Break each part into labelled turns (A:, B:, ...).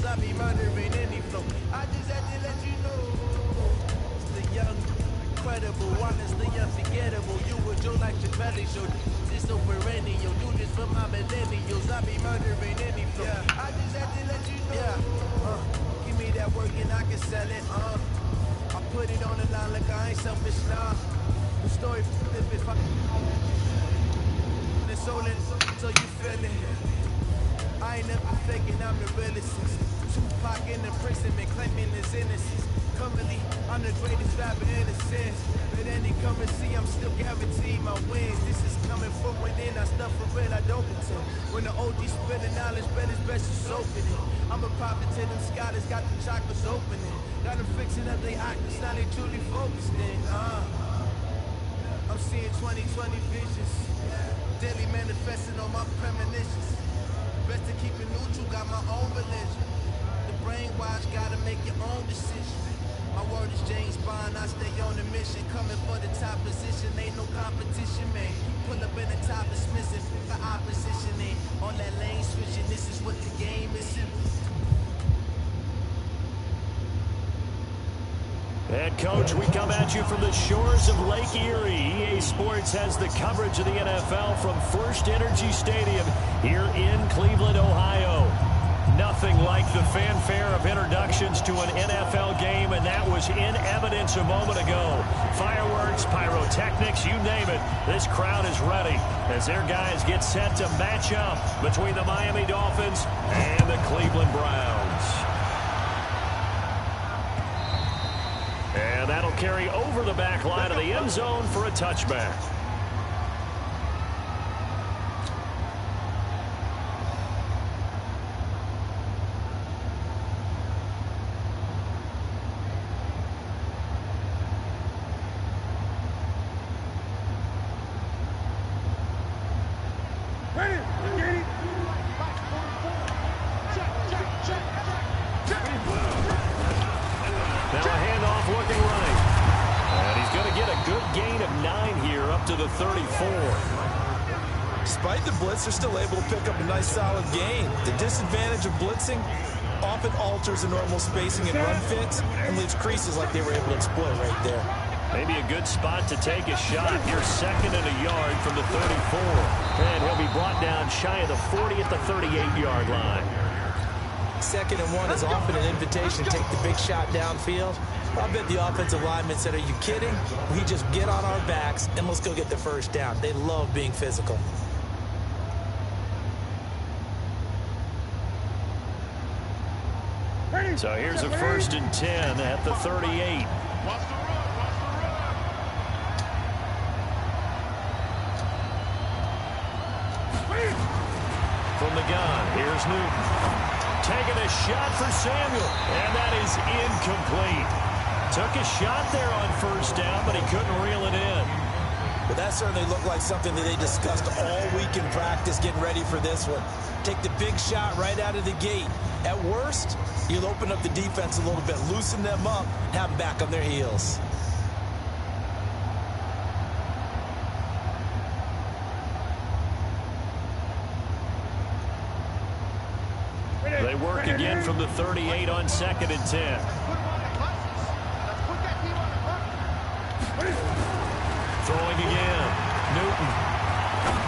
A: millennials, I be murdering any flow. I just had to let you know. It's the young, incredible, honestly unforgettable. You were Joe like Chappelle show. This so perennial, do this for my millennials. I be murdering any flow. Yeah. I just had to let you know. Yeah. Give me that work and I can sell it. I put it on the line like I ain't selfish now. The story if I the soul in so you feel it. I ain't never faking, I'm the realest. Tupac in the prison and claiming his innocence. Currently, I'm the greatest rapper in a sense. But any currency, I'm still guaranteed my wins. This is coming from within, I stuff for real, I don't pretend. When the OG spreading knowledge, bet it's best to soak in it. I'm a prophet to them scholars, got the chakras opening. Got them fixing up they octaves, now they truly focused in. I'm seeing 2020 visions. Daily manifesting on my premonitions. Best to keep it neutral, got my own religion. The brainwash, gotta make your own decision. My word is James Bond, I stay on the mission. Coming for the top position, ain't no competition, man. Pull up in the top, it's missing. The opposition ain't on that lane switching. This is what the game is.
B: And, Coach, we come at you from the shores of Lake Erie. EA Sports has the coverage of the NFL from First Energy Stadium here in Cleveland, Ohio. Nothing like the fanfare of introductions to an NFL game, and that was in evidence a moment ago. Fireworks, pyrotechnics, you name it. This crowd is ready as their guys get set to match up between the Miami Dolphins and the Cleveland Browns. And that'll carry over the back line of the end zone for a touchback.
C: They're still able to pick up a nice solid gain. The disadvantage of blitzing often alters the normal spacing and run fits and leaves creases like they were able to exploit right there.
B: Maybe a good spot to take a shot. Here's 2nd and a yard from the 34. And he'll be brought down shy of the 40 at the 38-yard line.
C: 2nd and 1 is often an invitation to take the big shot downfield. I bet the offensive lineman said, are you kidding? We just get on our backs and let's go get the first down. They love being physical.
B: So here's a 1st and 10 at the 38. From the gun, here's Newton. Taking a shot for Samuel, and that is incomplete. Took a shot there on 1st down, but he couldn't reel it in.
C: Well, that certainly looked like something that they discussed all week in practice, getting ready for this one. Take the big shot right out of the gate. At worst, you'll open up the defense a little bit, loosen them up, and have them back on their heels.
B: They work again from the 38 on 2nd and 10. Throwing again. Newton.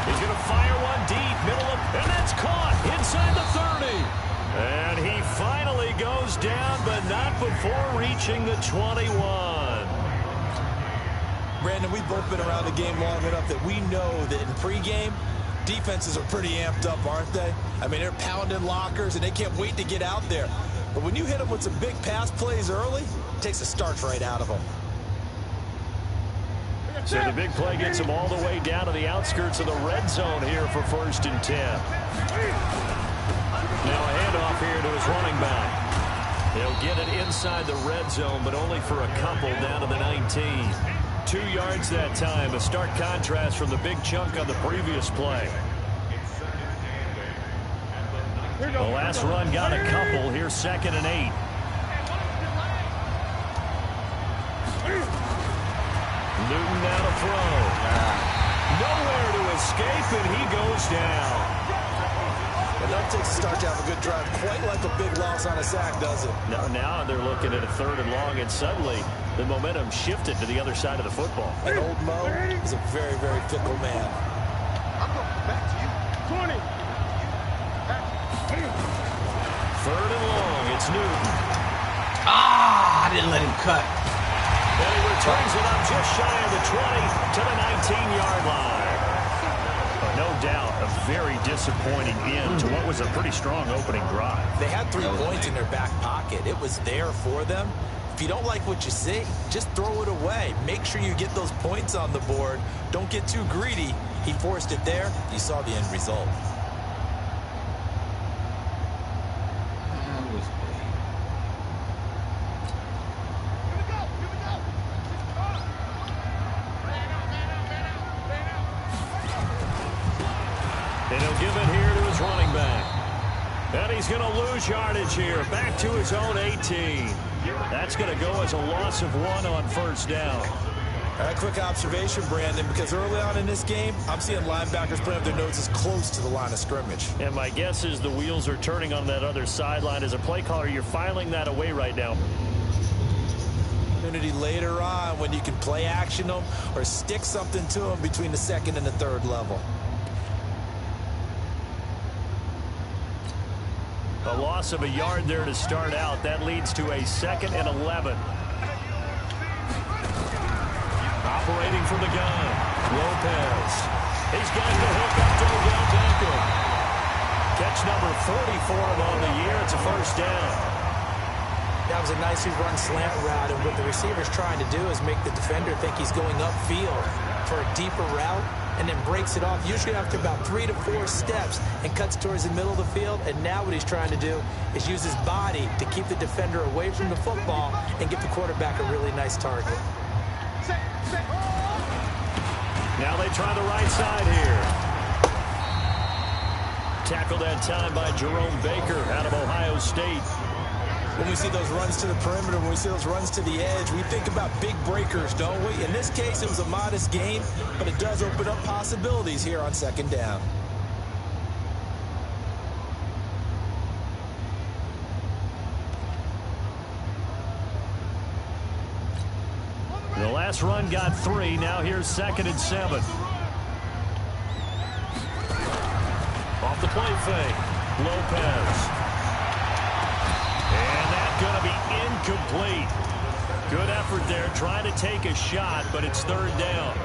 B: He's going to fire one deep, middle of, and that's caught inside the 30. And he finally goes down, but not before reaching the 21.
C: Brandon, we've both been around the game long enough that we know that in pregame, defenses are pretty amped up, aren't they? I mean, they're pounding lockers, and they can't wait to get out there. But when you hit them with some big pass plays early, it takes the starch right out of them.
B: So the big play gets him all the way down to the outskirts of the red zone here for 1st and 10. Now a handoff here to his running back. He'll get it inside the red zone, but only for a couple down to the 19. 2 yards that time, a stark contrast from the big chunk on the previous play. The last run got a couple. Here's 2nd and 8. Newton now to throw. Nowhere to escape, and he goes down.
C: It doesn't start to have a good drive, quite like a big loss on a sack, does it?
B: No, now they're looking at a 3rd and long, and suddenly the momentum shifted to the other side of the football.
C: And old Mo is a very, very fickle man.
D: I'm going back to you. 20.
B: 3rd and long. It's Newton.
E: I didn't let him cut.
B: And he returns it up just shy of the 20 to the 19-yard line. But no doubt, a very disappointing end to what was a pretty strong opening drive.
C: They had 3 points in their back pocket. It was there for them. If you don't like what you see, just throw it away. Make sure you get those points on the board. Don't get too greedy. He forced it there. You saw the end result.
B: And he'll give it here to his running back. And he's going to lose yardage here. Back to his own 18. That's going to go as a loss of 1 on 1st down.
C: All right, quick observation, Brandon, because early on in this game, I'm seeing linebackers putting up their noses close to the line of scrimmage.
B: And my guess is the wheels are turning on that other sideline. As a play caller, you're filing that away right now.
C: Opportunity later on when you can play action them or stick something to them between the 2nd and the 3rd level.
B: A loss of a yard there to start out. That leads to a 2nd and 11. Operating from the gun, Lopez. He's got the hook up to Odell Beckham. Catch number 40 for him on the year. It's a 1st down.
F: That was a nicely run slant route, and what the receiver's trying to do is make the defender think he's going upfield for a deeper route, and then breaks it off, usually after about 3 to 4 steps, and cuts towards the middle of the field. And now what he's trying to do is use his body to keep the defender away from the football and give the quarterback a really nice target.
B: Now they try the right side here. Tackled that time by Jerome Baker out of Ohio State.
C: When we see those runs to the perimeter, when we see those runs to the edge, we think about big breakers, don't we? In this case, it was a modest gain, but it does open up possibilities here on 2nd down.
B: The last run got 3. Now here's 2nd and 7. Off the play fake. Lopez. And that's going to be incomplete. Good effort there, trying to take a shot, but it's 3rd down.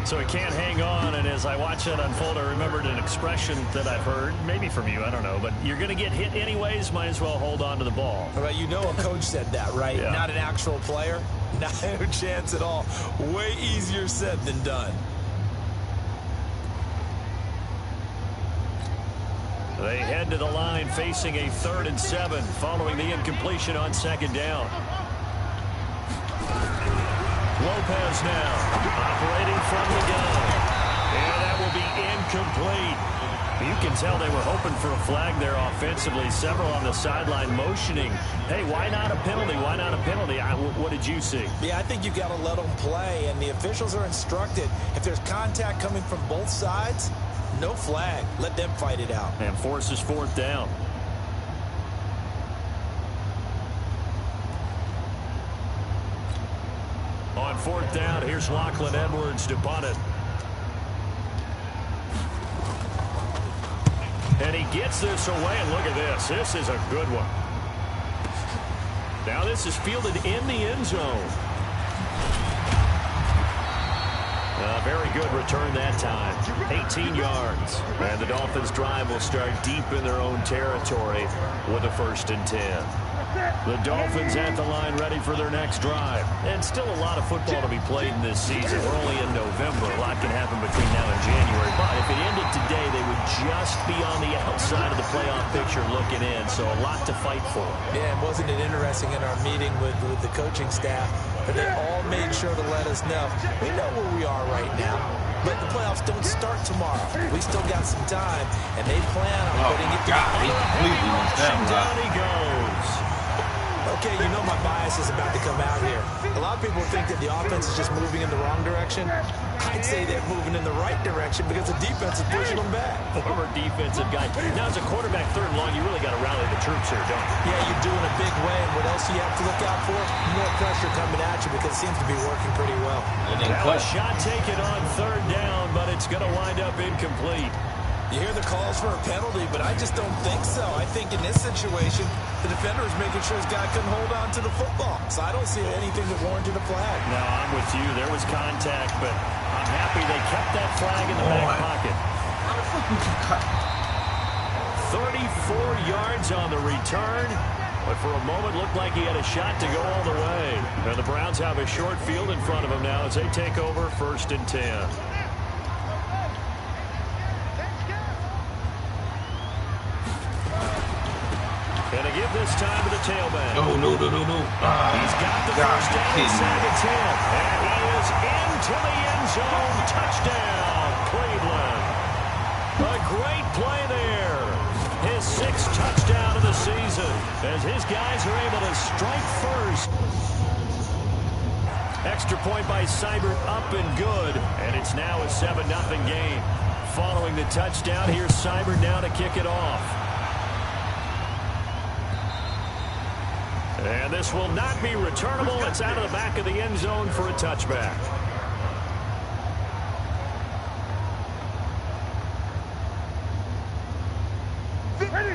B: So he can't hang on, and as I watch that unfold, I remembered an expression that I've heard, maybe from you, I don't know, but you're going to get hit anyways, might as well hold on to the ball.
C: All right, you know a coach said that, right?
B: Yeah.
C: Not an actual player. Not a chance at all. Way easier said than done.
B: They head to the line facing a 3rd and 7 following the incompletion on 2nd down. Lopez now operating from the gun. And that will be incomplete. You can tell they were hoping for a flag there offensively. Several on the sideline motioning. Hey, why not a penalty? Why not a penalty? What did you see?
C: Yeah, I think you've got to let them play, and the officials are instructed. If there's contact coming from both sides, no flag. Let them fight it out.
B: And forces 4th down. On 4th down, here's Lachlan Edwards to punt it. And he gets this away, and look at this. This is a good one. Now this is fielded in the end zone. Very good return that time. 18 yards. And the Dolphins' drive will start deep in their own territory with a 1st and 10. The Dolphins at the line ready for their next drive. And still a lot of football to be played in this season. We're only in November. A lot can happen between now and January. But if it ended today, they would just be on the outside of the playoff picture looking in. So a lot to fight for.
C: Yeah, and wasn't it interesting in our meeting with the coaching staff that they all made sure to let us know. We know where we are right now. But the playoffs don't start tomorrow. We still got some time, and they plan on putting it
E: God, he completely missed that.
B: Down he goes.
F: Okay, you know my bias is about to come out here. A lot of people think that the offense is just moving in the wrong direction. I'd say they're moving in the right direction because the defense is pushing them back.
B: Former defensive guy. Now, as a quarterback, third and long, you really got to rally the troops here, don't you?
F: Yeah, you do in a big way. And what else do you have to look out for? More pressure coming at you because it seems to be working pretty well.
B: Now a shot taken on third down, but it's going to wind up incomplete.
C: You hear the calls for a penalty, but I just don't think so. I think in this situation, the defender is making sure his guy couldn't hold on to the football. So I don't see anything that warranted a flag.
B: No, I'm with you. There was contact, but I'm happy they kept that flag in the back pocket.
E: How the fuck would you cut?
B: 34 yards on the return, but for a moment looked like he had a shot to go all the way. And the Browns have a short field in front of them now as they take over 1st and 10. And they give this time to the tailback.
E: No.
B: He's got the first down inside the 10. And he is into the end zone. Touchdown, Cleveland. A great play there. His 6th touchdown of the season as his guys are able to strike first. Extra point by Seibert up and good. And it's now a 7-0 game. Following the touchdown, here's Seibert now to kick it off. And this will not be returnable. It's out of the back of the end zone for a touchback.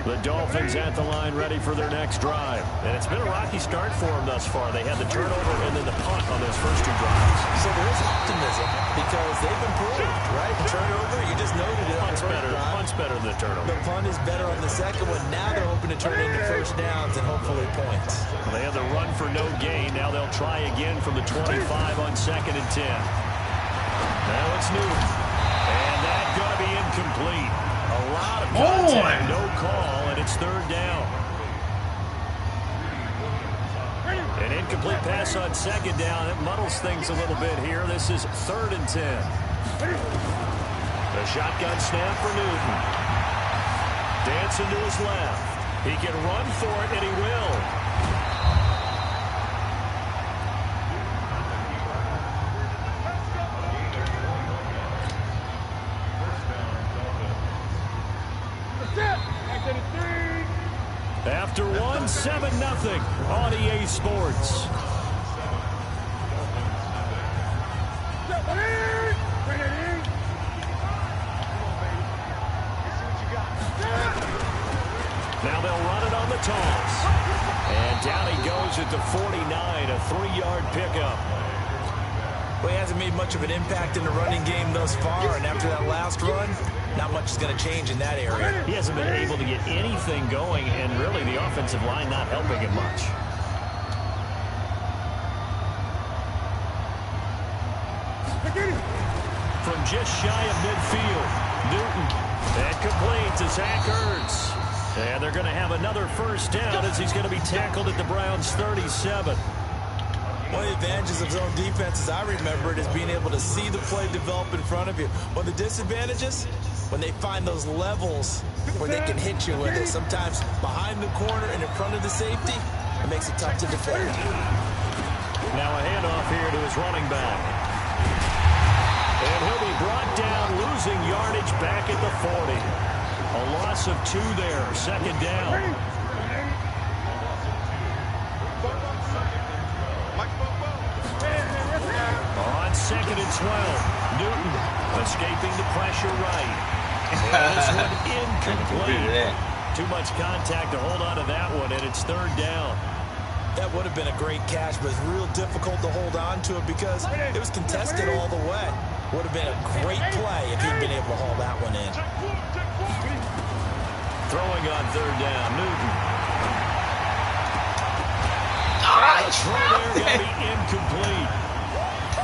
B: The Dolphins at the line ready for their next drive. And it's been a rocky start for them thus far. They had the turnover and then the punt on those first 2 drives.
F: So there is optimism because they've improved, right? The turnover, you just noted it.
B: Punt's better than the turnover.
F: The punt is better on the second one. Now they're hoping to turn it into first downs and hopefully points.
B: They had the run for no gain. Now they'll try again from the 25 on 2nd and 10. Now it's Newton. And that's going to be incomplete. A lot of contact, no call, and it's 3rd down. An incomplete pass on 2nd down. It muddles things a little bit here. This is 3rd and 10. The shotgun snap for Newton. Dancing to his left. He can run for it, and he will. After 7-0 on EA Sports. Now they'll run it on the toss. And down he goes at the 49, a 3-yard pickup.
F: Well, he hasn't made much of an impact in the running game thus far, and after that last run, not much is going to change in that area.
B: He hasn't been able to get anything going, and really the offensive line not helping him much. From just shy of midfield, Newton. And complete to Zach Ertz. And they're going to have another first down as he's going to be tackled at the Browns' 37.
F: One of the advantages of zone defense, as I remember it, is being able to see the play develop in front of you. One of the disadvantages, when they find those levels where they can hit you with it. Sometimes behind the corner and in front of the safety, it makes it tough to defend.
B: Now a handoff here to his running back. And he'll be brought down, losing yardage back at the 40. A loss of 2 there, 2nd down. On 2nd and 12, Newton escaping the pressure right. And this one incomplete. Too much contact to hold on to that one, and it's 3rd down.
F: That would have been a great catch, but it's real difficult to hold on to it because it was contested all the way. Would have been a great play if he'd been able to haul that one in.
B: Throwing on 3rd down, Newton. The throw there going to be incomplete.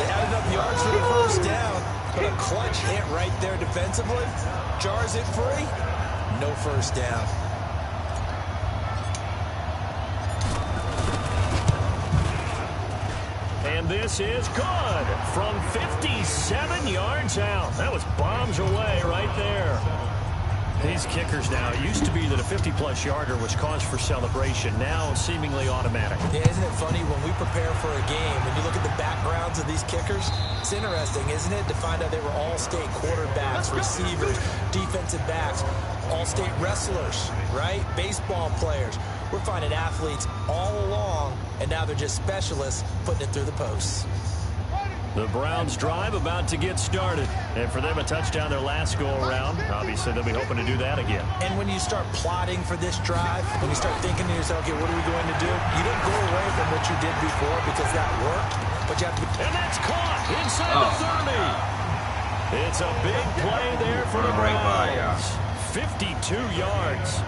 F: They had enough yards for the first down, but a clutch hit right there defensively. Jars it free. No first down.
B: And this is good from 57 yards out. That was bombs away right there. These kickers now, it used to be that a 50-plus yarder was cause for celebration. Now, seemingly automatic.
F: Yeah, isn't it funny when we prepare for a game, when you look at the backgrounds of these kickers, it's interesting, isn't it, to find out they were all-state quarterbacks, receivers, defensive backs, all-state wrestlers, right? Baseball players. We're finding athletes all along, and now they're just specialists putting it through the posts.
B: The Browns drive about to get started. And for them, a touchdown their last go-around. Obviously, they'll be hoping to do that again.
F: And when you start plotting for this drive, when you start thinking to yourself, okay, what are we going to do? You don't go away from what you did before because that worked. But you have to...
B: And that's caught inside the 30. It's a big play there for the Browns. 52 yards.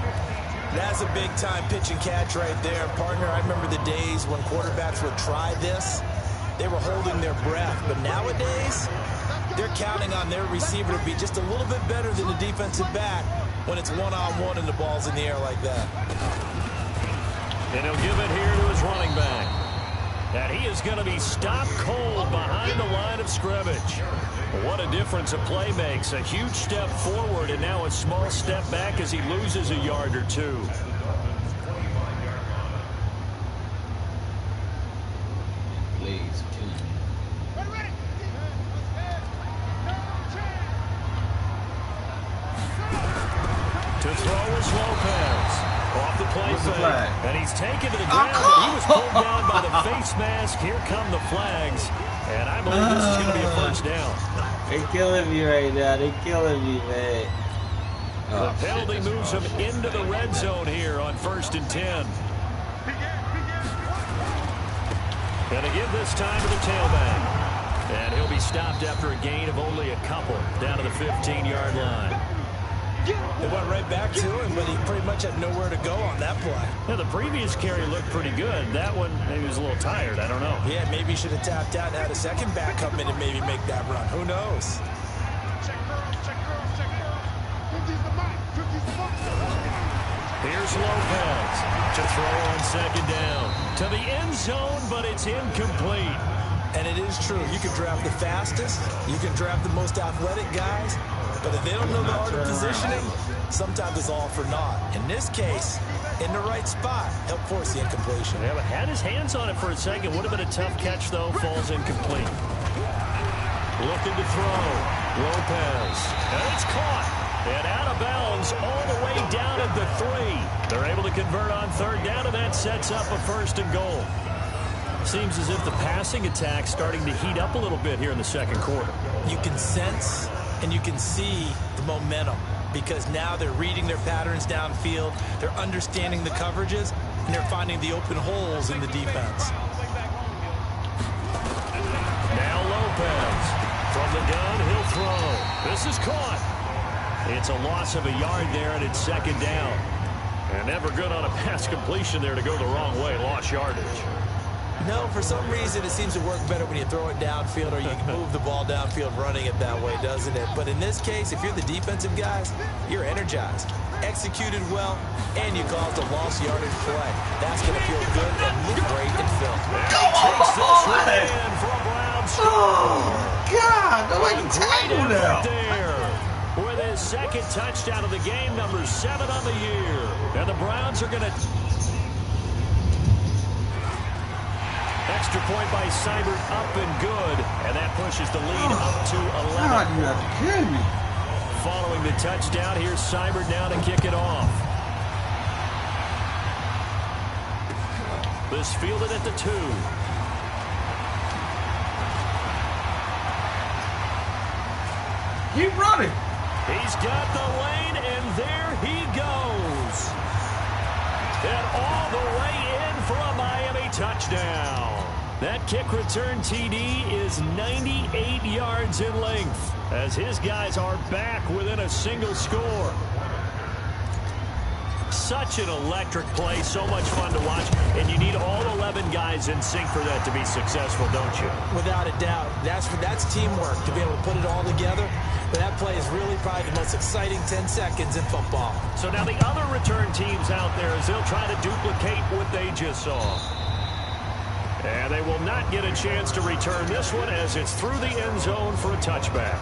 F: That's a big-time pitch and catch right there. Partner, I remember the days when quarterbacks would try this. They were holding their breath. But nowadays, they're counting on their receiver to be just a little bit better than the defensive back when it's one-on-one and the ball's in the air like that.
B: And he'll give it here to his running back. And he is going to be stopped cold behind the line of scrimmage. What a difference a play makes. A huge step forward and now a small step back as he loses a yard or two. To throw is Lopez. Off the play fake. And he's taken to the ground, but he was pulled down by the face mask. Here come the flags. And I believe this is going to be a first down.
E: They're killing me right now. They're killing me, man.
B: The penalty moves him into the red zone here on 1st and 10. And they give this time to the tailback. And he'll be stopped after a gain of only a couple down to the 15-yard line.
F: They went right back to him, but he pretty much had nowhere to go on that play.
B: Yeah, the previous carry looked pretty good. That one, maybe he was a little tired. I don't know.
F: Yeah, maybe he should have tapped out and had a second back come in and maybe make that run. Who knows?
B: Here's Lopez to throw on 2nd down. To the end zone, but it's incomplete.
F: And it is true. You can draft the fastest. You can draft the most athletic guys. But if they don't know the art of positioning, sometimes it's all for naught. In this case, in the right spot, help force the incompletion.
B: Yeah, but had his hands on it for a second. Would have been a tough catch, though. Falls incomplete. Looking to throw. Lopez. And it's caught. And out of bounds all the way down at the 3. They're able to convert on 3rd down, and that sets up a 1st and goal. Seems as if the passing attack's starting to heat up a little bit here in the 2nd quarter.
F: You can sense and you can see the momentum because now they're reading their patterns downfield, they're understanding the coverages, and they're finding the open holes in the defense.
B: Now Lopez. From the gun, he'll throw. This is caught. It's a loss of a yard there, and it's 2nd down. And never good on a pass completion there to go the wrong way. Lost yardage.
F: No, for some reason, it seems to work better when you throw it downfield or you can move the ball downfield running it that way, doesn't it? But in this case, if you're the defensive guys, you're energized, executed well, and you caused a lost yardage play. That's going to feel good and look great in film.
B: Takes this one in for a Brown score.
E: Oh, God. Nobody tackle now.
B: With his 2nd touchdown of the game, number 7 on the year. And the Browns are going to... Extra point by Seibert, up and good. And that pushes the lead up to 11.
E: God, you have to kill me.
B: Following the touchdown, here's Seibert now to kick it off. This fielded at the 2.
E: Keep running.
B: He's got the lane, and there he goes. And all the way in for a Miami touchdown. That kick return TD is 98 yards in length as his guys are back within a single score. Such an electric play, so much fun to watch, and you need all 11 guys in sync for that to be successful, don't you?
F: Without a doubt. That's teamwork, to be able to put it all together. But that play is really probably the most exciting 10 seconds in football.
B: So now the other return teams out there as they'll try to duplicate what they just saw. And they will not get a chance to return this one as it's through the end zone for a touchback.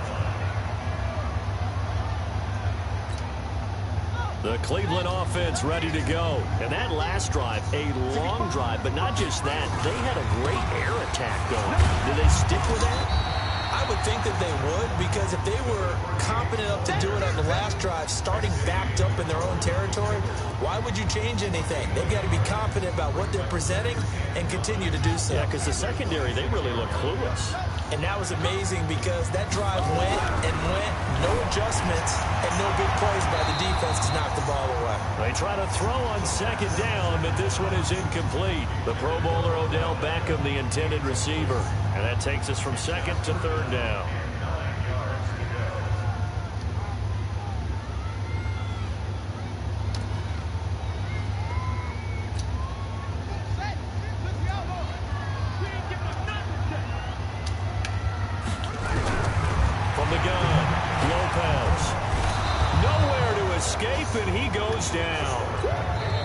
B: The Cleveland offense ready to go. And that last drive, a long drive, but not just that. They had a great air attack going. Do they stick with that?
F: I would think that they would, because if they were competent enough to do it on the last drive, starting backed up in their own territory, why would you change anything? They've got to be confident about what they're presenting and continue to do so.
B: Yeah, because the secondary, they really look clueless.
F: And that was amazing because that drive went and went, no adjustments, and no big plays by the defense to knock the ball away.
B: They try to throw on second down, but this one is incomplete. The Pro Bowler Odell Beckham, the intended receiver. And that takes us from second to third down. From the gun, Lopez. Nowhere to escape, and he goes down.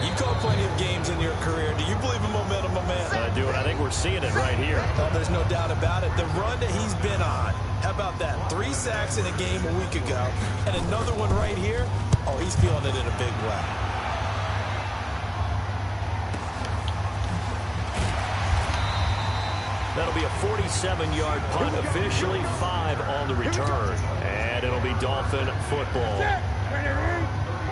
C: You called plenty of games in your career. Do you believe in momentum, my man?
B: I do, and I think we're seeing it right here.
C: Oh, there's no doubt about it. The run that he's been on. How about that? 3 sacks in a game a week ago. And another one right here. Oh, he's feeling it in a big way.
B: That'll be a 47-yard punt, officially 5 on the return. And it'll be Dolphin football.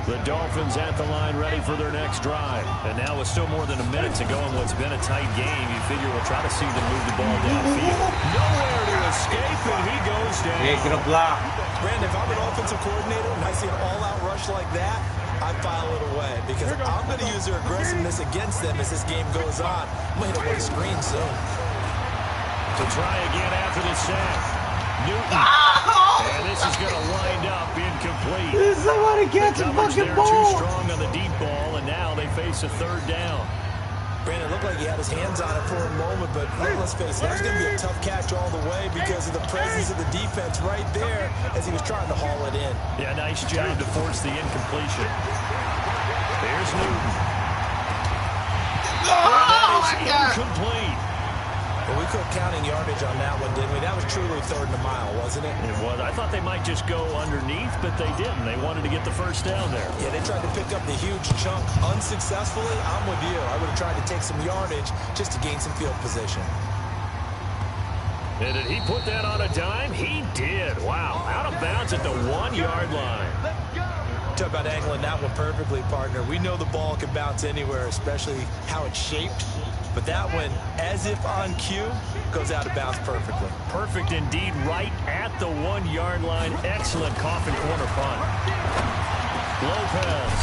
B: The Dolphins at the line ready for their next drive. And now with still more than a minute to go in what's been a tight game, you figure we'll try to see them move the ball downfield. Nowhere to escape, and he goes down.
E: Take it a block.
C: Brandon, if I'm an offensive coordinator and I see an all-out rush like that, I file it away because I'm going to use their aggressiveness against them as this game goes on. I'm going to hit a white screen soon.
B: To try again after the sack. Newton. And this is going to wind up incomplete.
E: Somebody catch a fucking
B: They're
E: ball.
B: too strong on the deep ball, and now they face a third down.
C: Brandon, it looked like he had his hands on it for a moment, but let's face it, that was going to be a tough catch all the way because of the presence of the defense right there as he was trying to haul it in.
B: Yeah, nice job to force the incompletion. There's Newton. And that is incomplete.
C: But we quit counting yardage on that one, didn't we? That was truly third and a mile, wasn't it?
B: It was. I thought they might just go underneath, but they didn't. They wanted to get the first down there.
C: Yeah, they tried to pick up the huge chunk unsuccessfully. I'm with you. I would have tried to take some yardage just to gain some field position.
B: And did he put that on a dime? He did. Wow. Out of bounds at the 1-yard line.
C: Talk about angling that one perfectly, partner. We know the ball can bounce anywhere, especially how it's shaped. But that one, as if on cue, goes out of bounds perfectly.
B: Perfect indeed, right at the 1-yard line. Excellent coffin corner punt. Lopez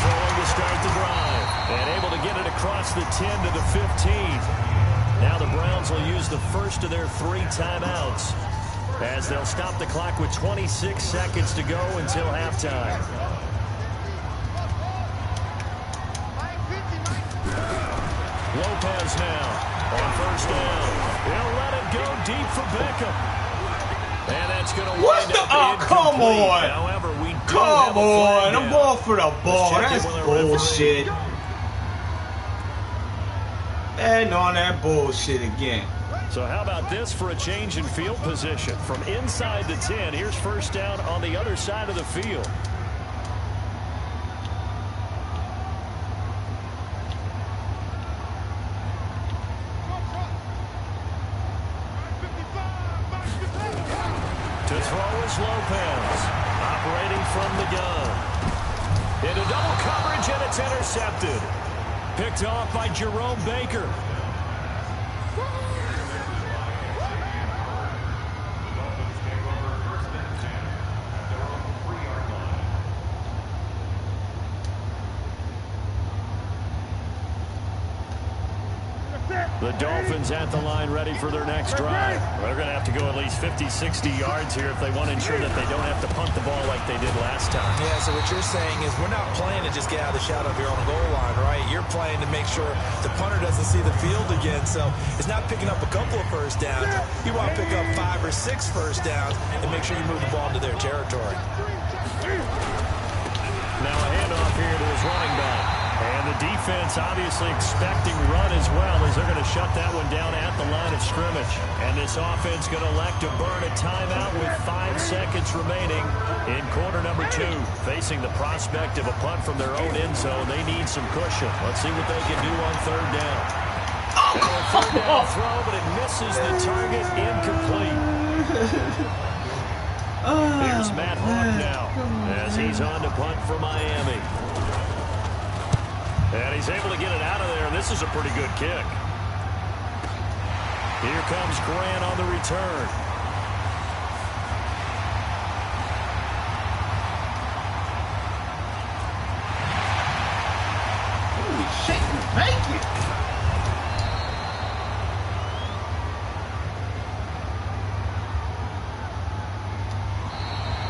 B: throwing to start the drive. And able to get it across the 10 to the 15. Now the Browns will use the first of their 3 timeouts as they'll stop the clock with 26 seconds to go until halftime. Lopez now on first down. He'll let it go deep for Beckham. And that's going to wind up incomplete.
E: Come on.
B: However, we do
E: Come on.
B: I'm
E: I'm going for the ball. That's bullshit. And on that bullshit again.
B: So how about this for a change in field position? From inside the 10, here's first down on the other side of the field. To throw is Lopez, operating from the gun. Into double coverage, and it's intercepted. Picked off by Jerome Baker. The Dolphins at the line ready for their next drive. They're going to have to go at least 50, 60 yards here if they want to ensure that they don't have to punt the ball like they did last time.
C: Yeah, so what you're saying is we're not playing to just get out of the shadow of your own goal line, right? You're playing to make sure the punter doesn't see the field again. So it's not picking up a couple of first downs. You want to pick up 5 or 6 first downs and make sure you move the ball into their territory.
B: Now a handoff here to his running back. And the the defense obviously expecting run as well, as they're going to shut that one down at the line of scrimmage. And this offense going to elect to burn a timeout with 5 seconds remaining in quarter number 2. Facing the prospect of a punt from their own end zone, they need some cushion. Let's see what they can do on third down. And a third down throw, but it misses the target, incomplete. Here's Matt Hawk now as he's on to punt for Miami. And he's able to get it out of there. This is a pretty good kick. Here comes Grant on the return.
E: Holy shit, you make it!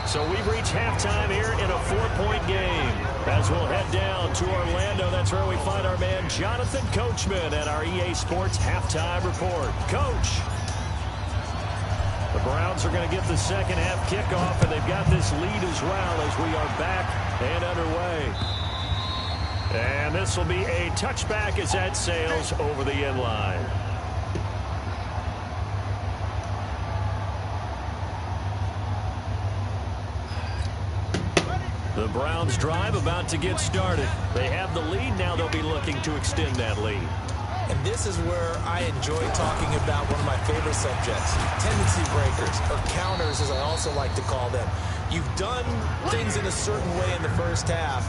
B: So we've reached halftime here in a 4-point game. As we'll head down to Orlando, that's where we find our man Jonathan Coachman at our EA Sports Halftime Report. Coach. The Browns are going to get the second half kickoff, and they've got this lead as well as we are back and underway. And this will be a touchback as that sails over the end line. The Browns drive about to get started. They have the lead. Now they'll be looking to extend that lead.
F: And this is where I enjoy talking about one of my favorite subjects, tendency breakers, or counters as I also like to call them. You've done things in a certain way in the first half,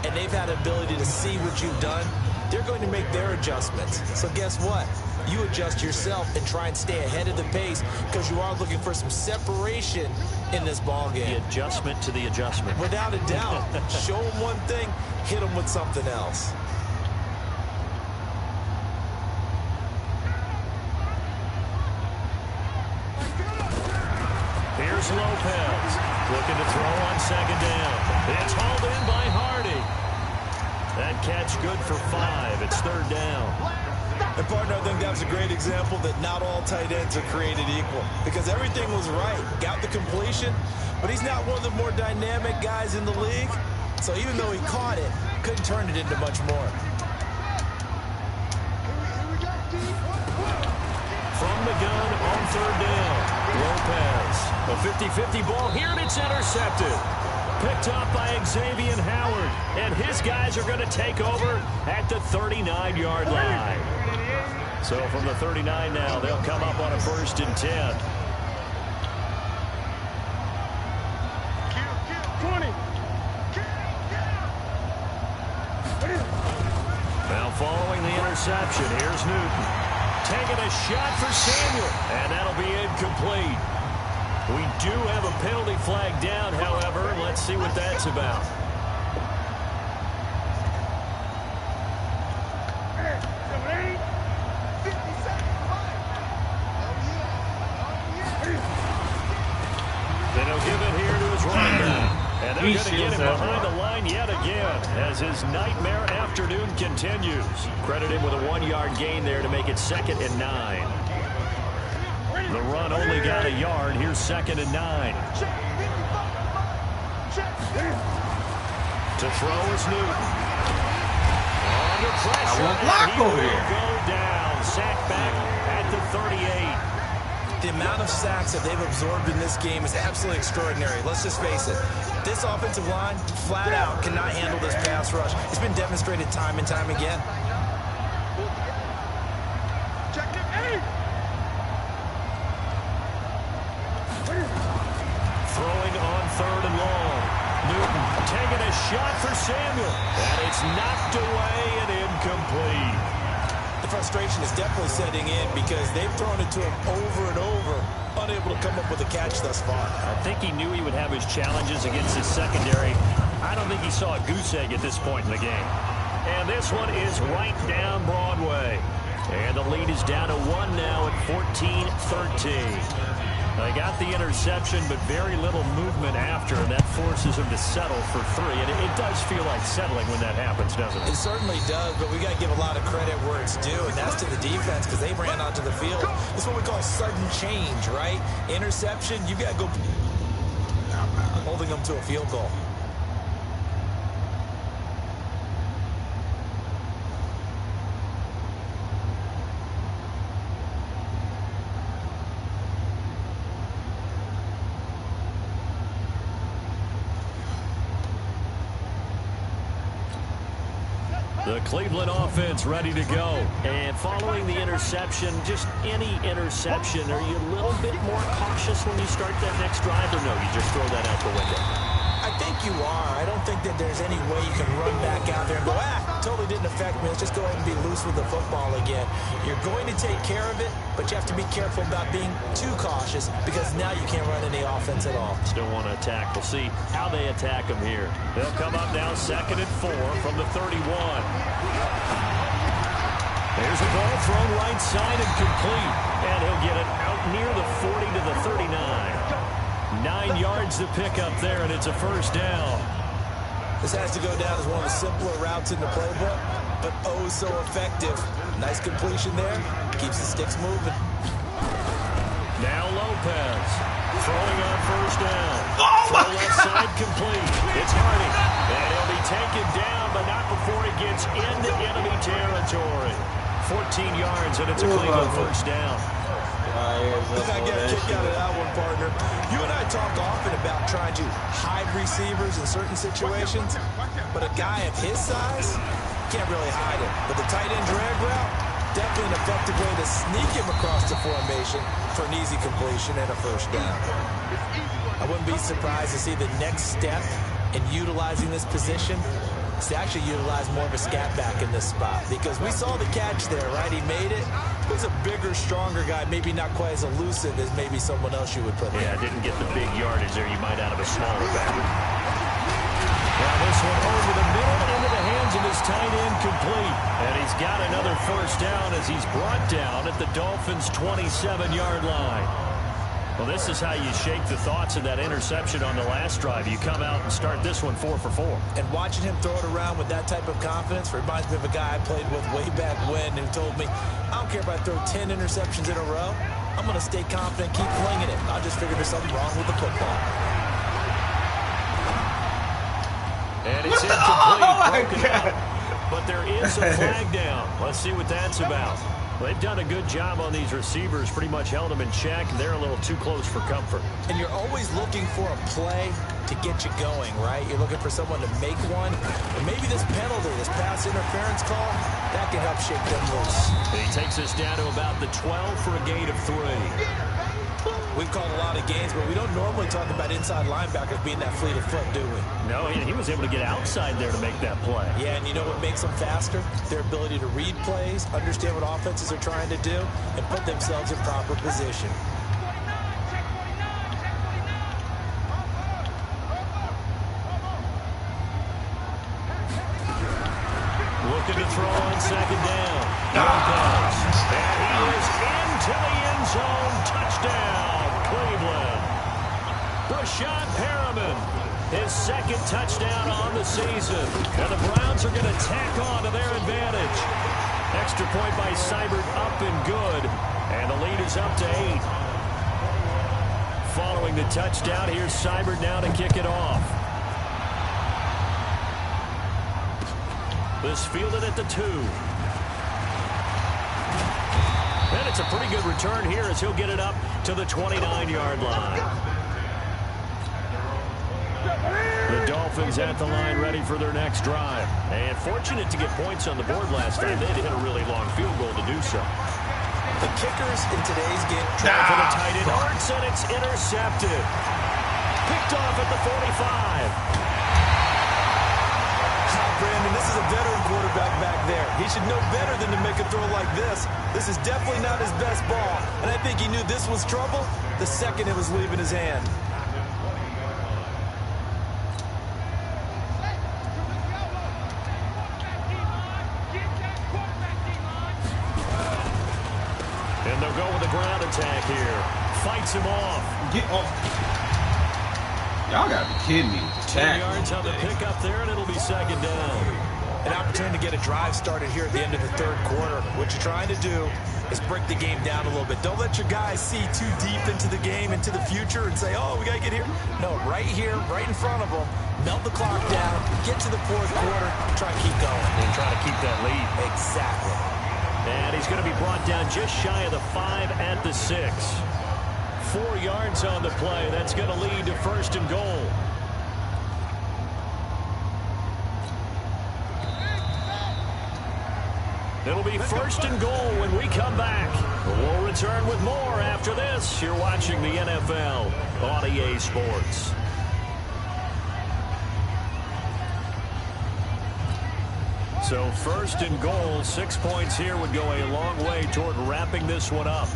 F: and they've had the ability to see what you've done. They're going to make their adjustments. So guess what? You adjust yourself and try and stay ahead of the pace because you are looking for some separation in this ball game.
B: The adjustment to the adjustment.
F: Without a doubt. Show them one thing, hit them with something else.
B: Here's Lopez looking to throw on second down. It's hauled in by Hardy. That catch good for 5. It's third down.
C: And, partner, I think that was a great example that not all tight ends are created equal because everything was right. Got the completion, but he's not one of the more dynamic guys in the league. So even though he caught it, couldn't turn it into much more.
B: From the gun on third down, Lopez. A 50-50 ball here, and it's intercepted. Picked up by Xavier Howard, and his guys are going to take over at the 39-yard line. So from the 39 now, they'll come up on a 1st and 10.
D: 20.
B: Now following the interception, here's Newton. Taking a shot for Samuel, and that'll be incomplete. We do have a penalty flag down, however. Let's see what that's about. Then he'll give it here to his running back. And they're going to get him behind the line yet again as his nightmare afternoon continues. Credit him with a 1-yard gain there to make it 2nd and 9. The run only got a yard. Here's 2nd and 9. To throw is Newton. Under pressure.
E: I won't block over here.
B: Go down. Sack back at the 38.
F: The amount of sacks that they've absorbed in this game is absolutely extraordinary. Let's just face it. This offensive line, flat out, cannot handle this pass rush. It's been demonstrated time and time again.
B: Throwing on 3rd and long. Newton taking a shot for Samuel. And it's knocked away and incomplete.
F: The frustration is definitely setting in because they've thrown it to him over and over, unable to come up with a catch thus far.
B: I think he knew he would have his challenges against his secondary. I don't think he saw a goose egg at this point in the game. And this one is right down Broadway. And the lead is down to 1 now at 14-13. They got the interception, but very little movement after, and that forces them to settle for 3. And it does feel like settling when that happens, doesn't it?
F: It certainly does, but we got to give a lot of credit where it's due, and that's to the defense because they ran onto the field. It's what we call sudden change, right? Interception, you got to go holding them to a field goal.
B: The Cleveland offense ready to go. And following the interception, just any interception, are you a little bit more cautious when you start that next drive, or no, you just throw that out the window?
F: I think you are. I don't think that there's any way you can run back out there and go, totally didn't affect me. Let's just go ahead and be loose with the football again. You're going to take care of it, but you have to be careful about being too cautious because now you can't run any offense at all.
B: Still want to attack. We'll see how they attack them here. They'll come up now 2nd and 4 from the 31. There's a ball thrown right side and complete. And he'll get it out near the 40 to the 39. 9 yards to pick up there, and it's a first down.
C: This has to go down as one of the simpler routes in the playbook, but oh so effective. Nice completion there. Keeps the sticks moving.
B: Now Lopez throwing on first down. Throw left side complete. It's Harding. And he'll be taken down, but not before he gets into enemy territory. 14 yards, and it's a Cleveland first down.
C: I get a kick out of that one, partner. You and I talk often about trying to hide receivers in certain situations, but a guy of his size can't really hide him. But the tight end drag route, definitely an effective way to sneak him across the formation for an easy completion and a first down. I wouldn't be surprised to see the next step in utilizing this position is to actually utilize more of a scat back in this spot, because we saw the catch there, right? He made it. He's a bigger, stronger guy, maybe not quite as elusive as maybe someone else you would put in.
B: Yeah, didn't get the big yardage there you might out of a smaller back. Now this one over the middle into the hands of his tight end complete. And he's got another first down as he's brought down at the Dolphins' 27-yard line. Well, this is how you shake the thoughts of that interception on the last drive. You come out and start this one 4 for 4.
C: And watching him throw it around with that type of confidence reminds me of a guy I played with way back when who told me, I don't care if I throw 10 interceptions in a row. I'm going to stay confident, keep flinging it. I'll just figure there's something wrong with the football.
B: And it's incomplete. Broken up. But there is a flag down. Let's see what that's about. They've done a good job on these receivers, pretty much held them in check. They're a little too close for comfort.
C: And you're always looking for a play to get you going, right? You're looking for someone to make one. And maybe this penalty, this pass interference call, that can help shake them loose.
B: And he takes us down to about the 12 for a gain of 3.
C: We've called a lot of games, but we don't normally talk about inside linebackers being that fleet of foot, do we?
B: No, he was able to get outside there to make that play.
C: Yeah, and you know what makes them faster? Their ability to read plays, understand what offenses are trying to do, and put themselves in proper position.
B: Looking to throw on second down. Lopez. And he is into the end zone. Touchdown, Cleveland. Brashad Perriman, his second touchdown on the season. And the Browns are going to tack on to their advantage. Extra point by Seibert, up and good. And the lead is up to 8. Following the touchdown, here's Seibert now to kick it off. This fielded at the 2. And it's a pretty good return here as he'll get it up to the 29-yard line. The Dolphins at the line ready for their next drive. And fortunate to get points on the board last time. They had to hit a really long field goal to do so.
C: The kickers in today's game
B: try for the tight end. Arts, and it's intercepted. Picked off at the 45.
C: Brandon, this is a veteran quarterback back there. He should know better than to make a throw like this. This is definitely not his best ball. And I think he knew this was trouble the second it was leaving his hand.
B: And they'll go with a ground attack here. Fights him off.
E: Get off. Y'all gotta be kidding me.
B: 10 yards on the pickup there, and it'll be second down.
C: An opportunity to get a drive started here at the end of the third quarter. What you're trying to do is break the game down a little bit. Don't let your guys see too deep into the game, into the future, and say, oh, we got to get here. No, right here, right in front of them, melt the clock down, get to the fourth quarter, try to keep going.
B: And try to keep that lead.
C: Exactly.
B: And he's going to be brought down just shy of the 5 at the 6. 4 yards on the play. That's going to lead to first and goal. It'll be first and goal when we come back. We'll return with more after this. You're watching the NFL on EA Sports. So first and goal, 6 points here would go a long way toward wrapping this one up.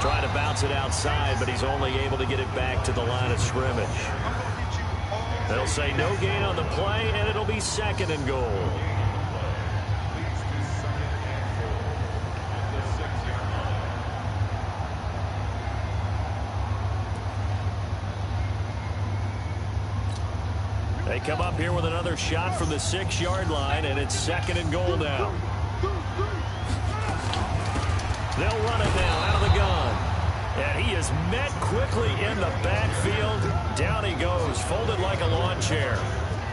B: Trying to bounce it outside, but he's only able to get it back to the line of scrimmage. They'll say no gain on the play, and it'll be second and goal. They come up here with another shot from the 6-yard line, and it's second and goal now. They'll run it now out of the gun. And he is met quickly in the backfield. Down he goes, folded like a lawn chair.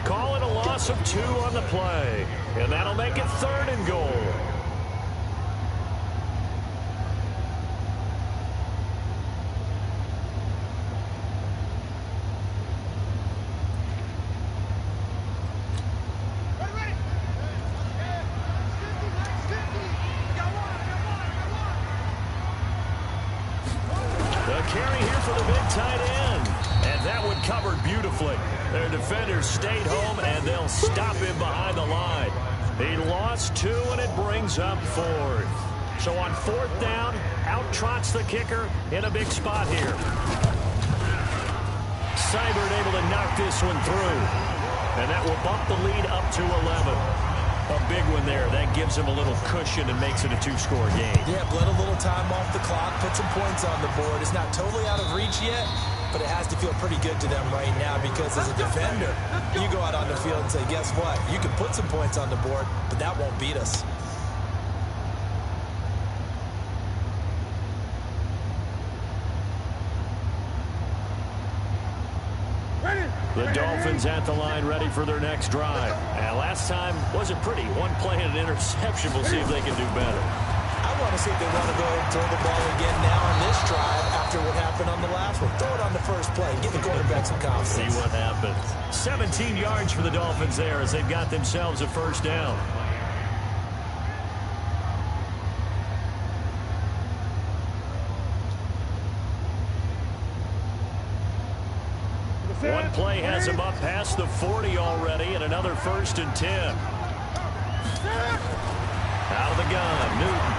B: Call it a loss of 2 on the play. And that'll make it third and goal. Their defenders stayed home, and they'll stop him behind the line. He lost 2, and it brings up 4th. So on 4th down, out trots the kicker in a big spot here. Seibert able to knock this one through, and that will bump the lead up to 11. A big one there. That gives him a little cushion and makes it a 2-score game.
F: Yeah, bled a little time off the clock, put some points on the board. It's not totally out of reach yet, but it has to feel pretty good to them right now because as a defender, you go out on the field and say, guess what? You can put some points on the board, but that won't beat us.
B: The Dolphins at the line ready for their next drive. And last time wasn't pretty. One play and an interception. We'll see if they can do better.
F: I want to see if they want to go ahead and throw the ball again now on this drive after what happened on the last one. Throw it on the first play. Give the quarterback some confidence.
B: See what happens. 17 yards for the Dolphins there as they've got themselves a first down. One play has him up past the 40 already, and another 1st and 10. Out of the gun, Newton.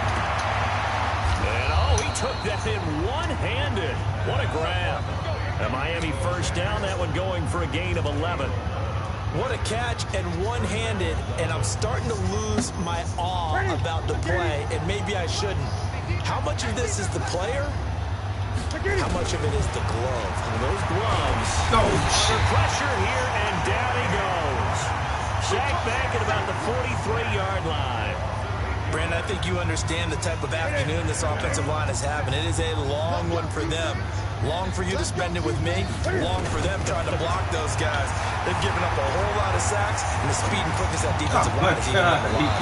B: And, oh, he took that in one-handed. What a grab. A Miami first down, that one going for a gain of 11.
F: What a catch and one-handed, and I'm starting to lose my awe about the play, and maybe I shouldn't. How much of this is the player? How much of it is the glove?
B: And those gloves. Under pressure here, and down he goes. Sacked back at about the 43-yard line.
F: Brandon, I think you understand the type of afternoon this offensive line is having. It is a long one for them. Long for you to spend it with me. Long for them trying to block those guys. They've given up a whole lot of sacks, and the speed and quickness of that defensive line is even up a lot.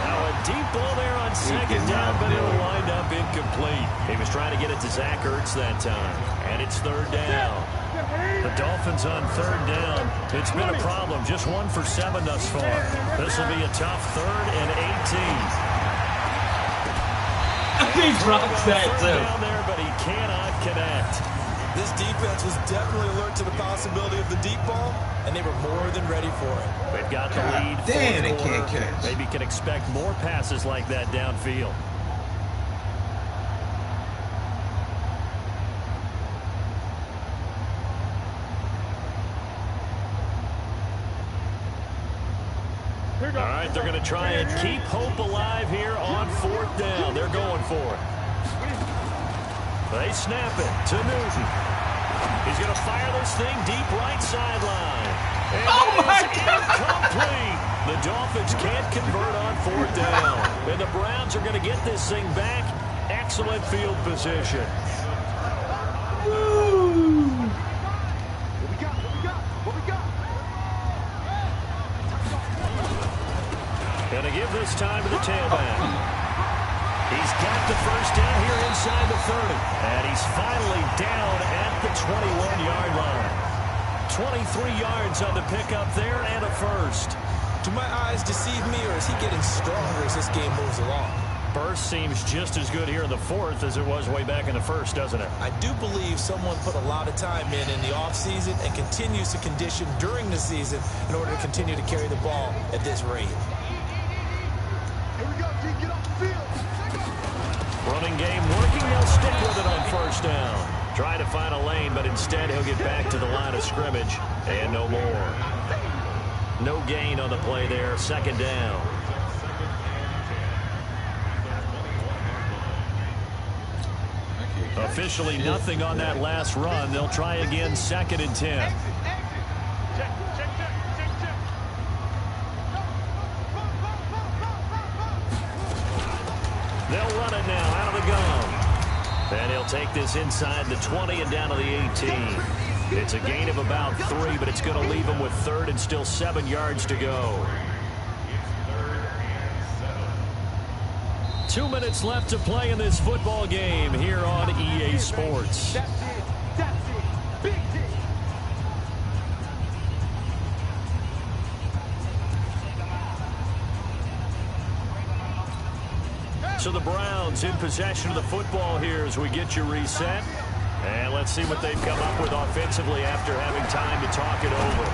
B: Now a deep ball there on second down, but it'll wind up incomplete. He was trying to get it to Zach Ertz that time, and it's third down. The Dolphins on third down. It's been a problem. Just 1 for 7 thus far. This will be a tough 3rd and 18.
E: He drops that too.
B: Down there, but he cannot connect.
F: This defense was definitely alert to the possibility of the deep ball, and they were more than ready for it.
B: They've got the lead.
G: Damn, they can't catch.
B: Maybe can expect more passes like that downfield. All right, they're going to try and keep hope alive here on 4th down. They're going for it. They snap it to Newton. He's going to fire this thing deep right sideline. And
E: oh my God!
B: Incomplete. The Dolphins can't convert on 4th down. And the Browns are going to get this thing back. Excellent field position.
E: Woo!
B: Going to give this time to the tailback. He's got the first down here inside the 30. And he's finally down at the 21-yard line. 23 yards on the pickup there and a first.
C: Do my eyes deceive me, or is he getting stronger as this game moves along?
B: Burst seems just as good here in the fourth as it was way back in the first, doesn't it?
C: I do believe someone put a lot of time in the offseason and continues to condition during the season in order to continue to carry the ball at this rate.
D: Here we go, G. Get off the field.
B: Running game working. They'll stick with it on first down. Try to find a lane, but instead he'll get back to the line of scrimmage. And no more. No gain on the play there. Second down. Officially nothing on that last run. They'll try again, 2nd and 10. They'll run it now out of the gun. And he'll take this inside the 20 and down to the 18. It's a gain of about 3, but it's going to leave him with 3rd and still 7 yards to go. 2 minutes left to play in this football game here on EA Sports.
D: That's it. Big D.
B: So the Browns in possession of the football here as we get you reset. And let's see what they've come up with offensively after having time to talk it over.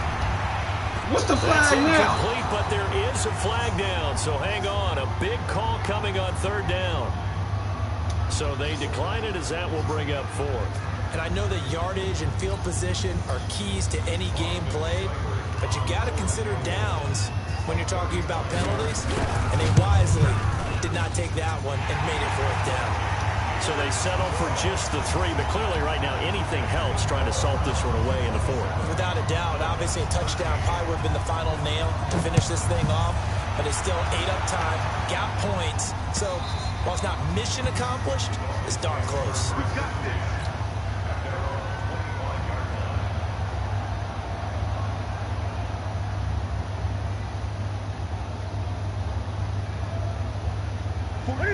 E: What's the
B: That's
E: flag now?
B: incomplete, but there is a flag down, so hang on. A big call coming on 3rd down. So they decline it as that will bring up 4th.
C: And I know that yardage and field position are keys to any game played, but you got to consider downs when you're talking about penalties, and they wisely did not take that one and made it 4th down.
B: So they settle for just the 3, but clearly right now anything helps trying to salt this one away in the 4th.
C: Without a doubt, obviously a touchdown probably would have been the final nail to finish this thing off, but it's still ate up time, got points. So while it's not mission accomplished, it's darn close.
D: We got this.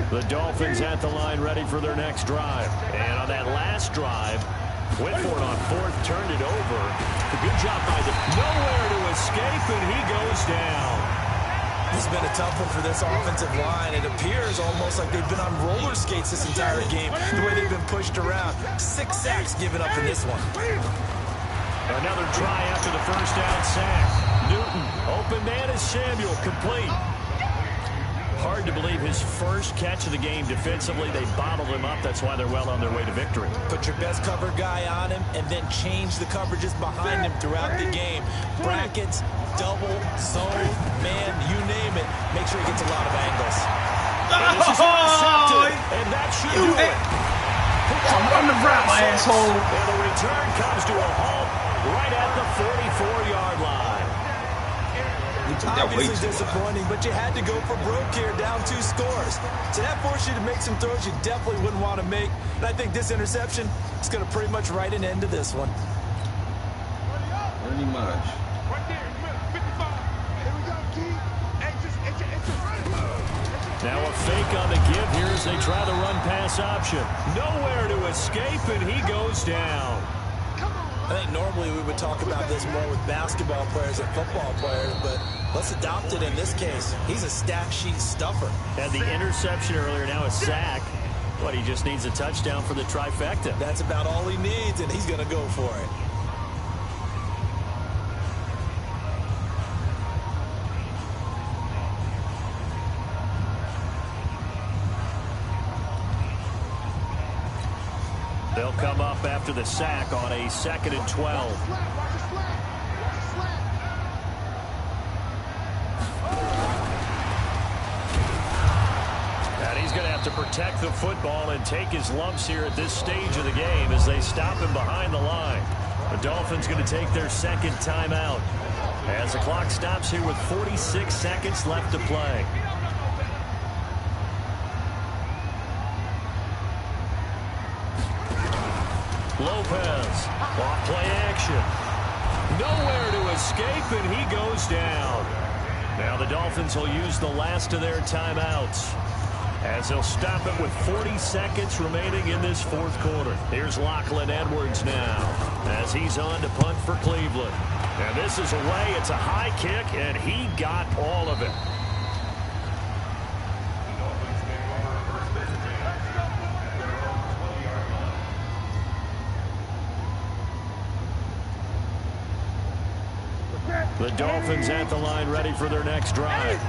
B: The Dolphins at the line ready for their next drive. And on that last drive, went for it on 4th, turned it over. A good job by the nowhere to escape, and he goes down.
C: This has been a tough one for this offensive line. It appears almost like they've been on roller skates this entire game, the way they've been pushed around. 6 sacks given up in this one.
B: Another try after the first down sack. Newton, open man is Samuel, complete. Hard to believe his first catch of the game defensively. They bottled him up. That's why they're well on their way to victory.
C: Put your best cover guy on him and then change the coverages behind him throughout the game. Brackets, double, zone, man, you name it. Make sure he gets a lot of angles.
B: And that should do it.
E: Run the route, my asshole.
B: And the return comes to a halt right at the 44-yard line.
C: Obviously disappointing, but you had to go for broke here, down 2 scores. So that forced you to make some throws you definitely wouldn't want to make. And I think this interception is going to pretty much write an end to this one.
E: Pretty much.
D: Right there, 55. Here we go, G.
B: Now a fake on the give here as they try the run-pass option. Nowhere to escape, and he goes down.
C: I think normally we would talk about this more with basketball players than football players, but let's adopt it in this case. He's a stat sheet stuffer.
B: Had the interception earlier, now a sack. But he just needs a touchdown for the trifecta.
C: That's about all he needs, and he's going to go for it.
B: They'll come up after the sack on a 2nd and 12. And he's going to have to protect the football and take his lumps here at this stage of the game as they stop him behind the line. The Dolphins going to take their 2nd timeout as the clock stops here with 46 seconds left to play. Lopez, off play action. Nowhere to escape, and he goes down. Now the Dolphins will use the last of their timeouts as they'll stop it with 40 seconds remaining in this 4th quarter. Here's Lachlan Edwards now. as he's on to punt for Cleveland. And this is away. It's a high kick, and he got all of it. The Dolphins at the line ready for their next drive.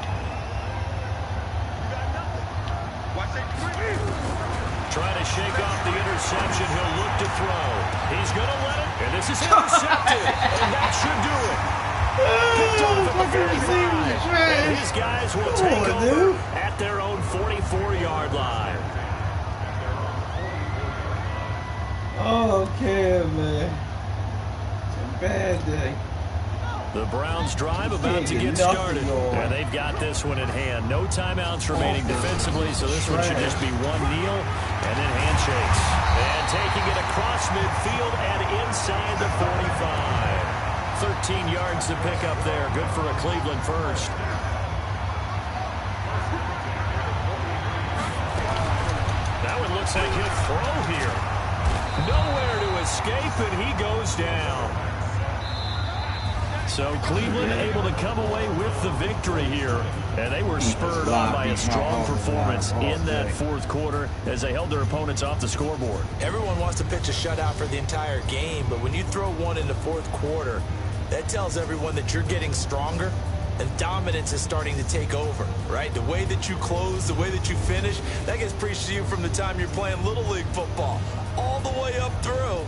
B: Trying to shake off the interception. He'll look to throw. He's going to let it. And this is intercepted. And that should do it. Picked off at the 45. And his guys will take over at their own 44-yard line.
E: Okay, man. It's a bad day.
B: The Browns drive about to get started. And they've got this one in hand. No timeouts remaining defensively, so this one should just be one kneel and then handshakes. And taking it across midfield and inside the 45. 13 yards to pick up there. Good for a Cleveland first. That one looks like he'll throw here. Nowhere to escape, and he goes down. So Cleveland able to come away with the victory here. And they were spurred on by a strong performance in that fourth quarter as they held their opponents off the scoreboard.
F: Everyone wants to pitch a shutout for the entire game, but when you throw one in the fourth quarter, that tells everyone that you're getting stronger and dominance is starting to take over, right? The way that you close, the way that you finish, that gets preached to you from the time you're playing Little League football all the way up through.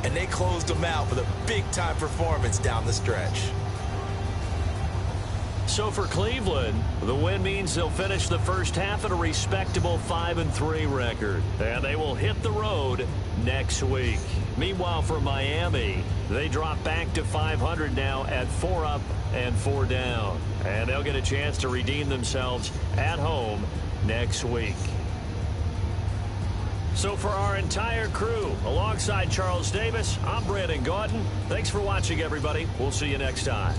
F: And they closed them out with a big-time performance down the stretch.
B: So for Cleveland, the win means they'll finish the first half at a respectable 5-3 record. And they will hit the road next week. Meanwhile, for Miami, they drop back to 500 now at 4 up and 4 down. And they'll get a chance to redeem themselves at home next week. So for our entire crew, alongside Charles Davis, I'm Brandon Gaudin. Thanks for watching, everybody. We'll see you next time.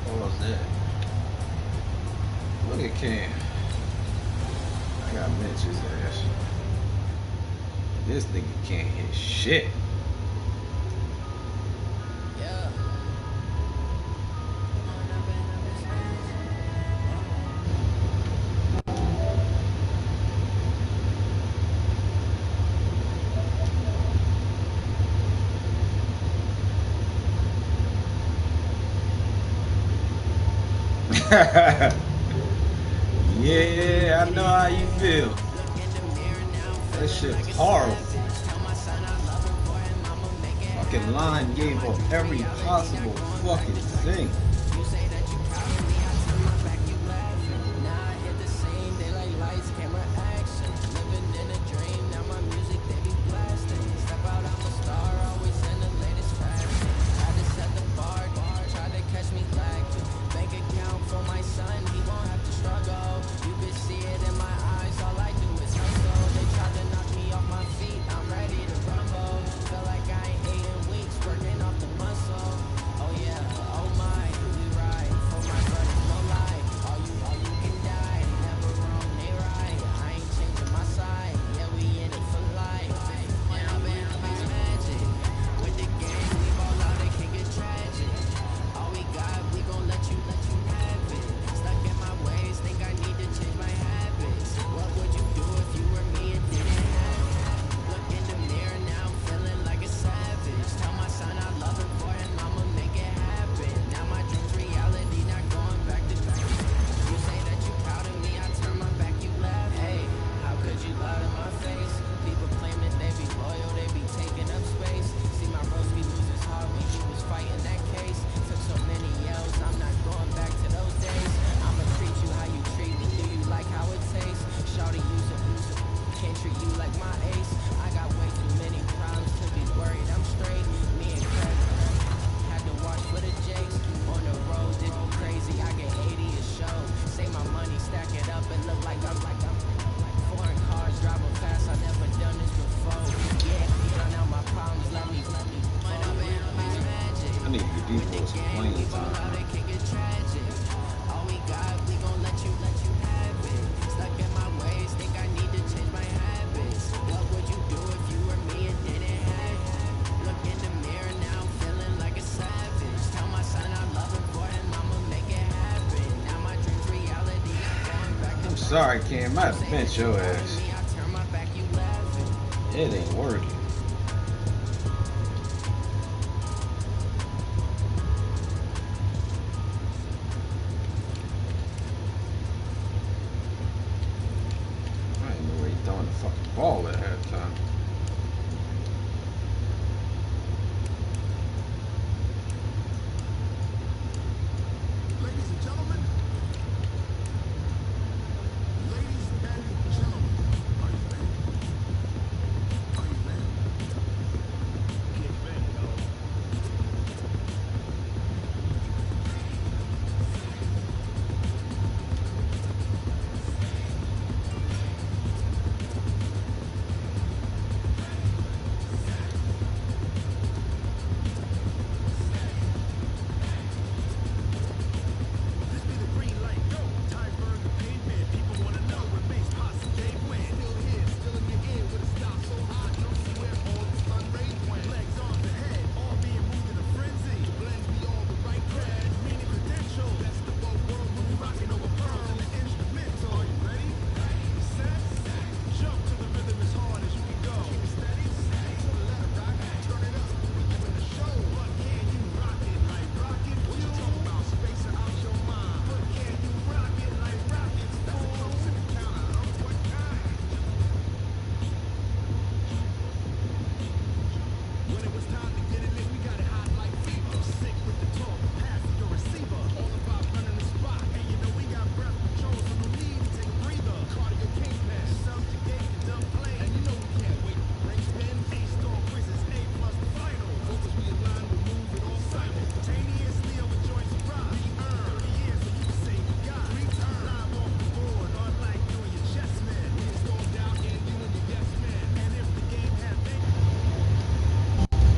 E: What was that? Look at Cam. I got Mitch's ass. This nigga can't hit shit. Yeah, I know how you feel. That shit's horrible. Fucking line gave up every possible fucking thing. I need to get these boys some playing time. Sorry, Cam. I have to bench your ass. It ain't working. I didn't know where he throwing the fucking ball at halftime.